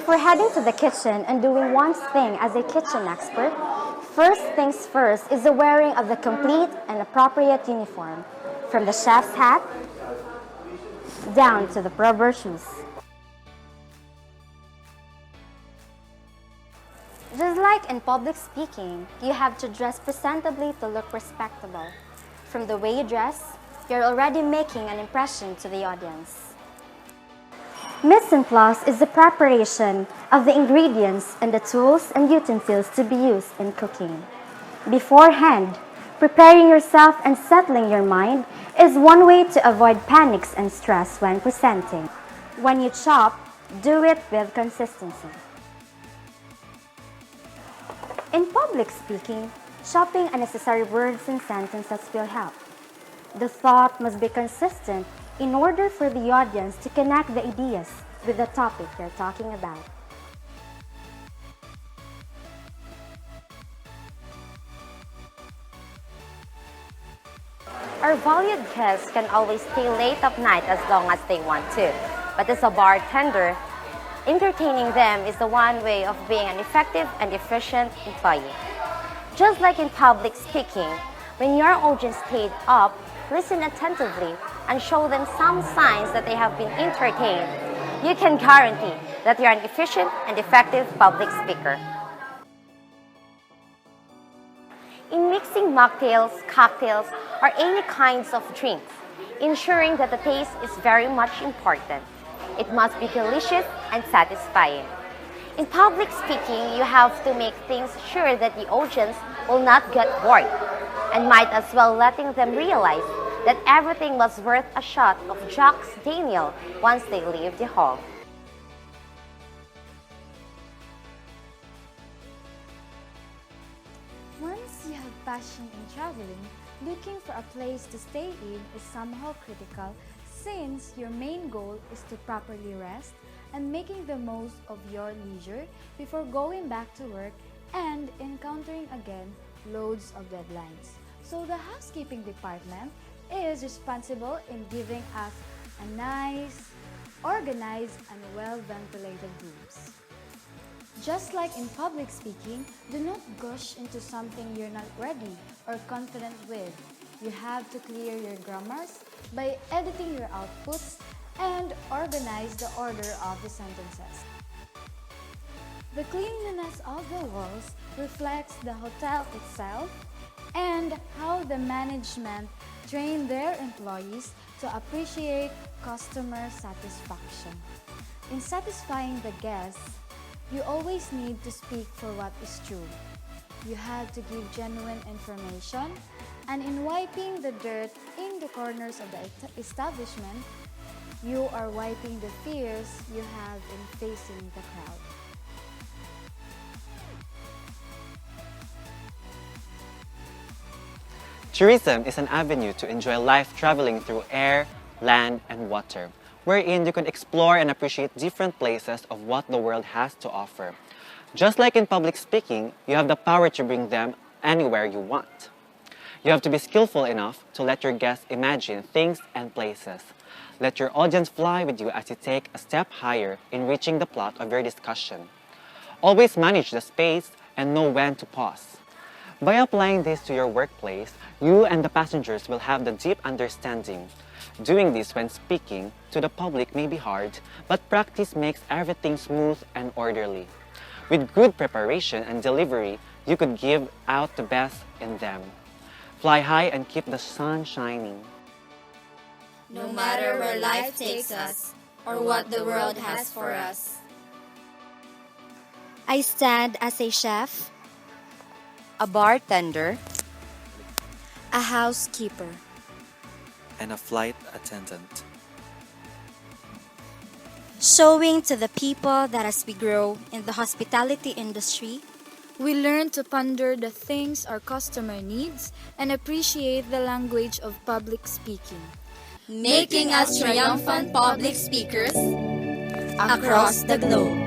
Before heading to the kitchen and doing one's thing as a kitchen expert, first things first is the wearing of the complete and appropriate uniform, from the chef's hat down to the rubber shoes. Just like in public speaking, you have to dress presentably to look respectable. From the way you dress, you're already making an impression to the audience. Mise en place is the preparation of the ingredients and the tools and utensils to be used in cooking. Beforehand, preparing yourself and settling your mind is one way to avoid panics and stress when presenting. When you chop, do it with consistency. In public speaking, chopping unnecessary words and sentences will help. The thought must be consistent in order for the audience to connect the ideas with the topic you're talking about. Our valued guests can always stay late at night as long as they want to. But as a bartender, entertaining them is the one way of being an effective and efficient employee. Just like in public speaking, when your audience stayed up, listen attentively and show them some signs that they have been entertained, you can guarantee that you're an efficient and effective public speaker. In mixing mocktails, cocktails, or any kinds of drinks, ensuring that the taste is very much important. It must be delicious and satisfying. In public speaking, you have to make things sure that the audience will not get bored, and might as well letting them realize that everything was worth a shot of Jack's Daniel once they leave the hall. Once you have passion in traveling, looking for a place to stay in is somehow critical, since your main goal is to properly rest and making the most of your leisure before going back to work and encountering again loads of deadlines. So the housekeeping department is responsible in giving us a nice, organized, and well-ventilated rooms. Just like in public speaking, do not gush into something you're not ready or confident with. You have to clear your grammars by editing your outputs and organize the order of the sentences. The cleanliness of the walls reflects the hotel itself and how the management train their employees to appreciate customer satisfaction. In satisfying the guests, you always need to speak for what is true. You have to give genuine information, and in wiping the dirt in the corners of the establishment, you are wiping the fears you have in facing the crowd. Tourism is an avenue to enjoy life traveling through air, land, and water, wherein you can explore and appreciate different places of what the world has to offer. Just like in public speaking, you have the power to bring them anywhere you want. You have to be skillful enough to let your guests imagine things and places. Let your audience fly with you as you take a step higher in reaching the plot of your discussion. Always manage the space and know when to pause. By applying this to your workplace, you and the passengers will have the deep understanding. Doing this when speaking to the public may be hard, but practice makes everything smooth and orderly. With good preparation and delivery, you could give out the best in them. Fly high and keep the sun shining. No matter where life takes us or what the world has for us. I stand as a chef, a bartender, a housekeeper, and a flight attendant. showing to the people that as we grow in the hospitality industry, we learn to ponder the things our customer needs and appreciate the language of public speaking, making us triumphant public speakers across the globe.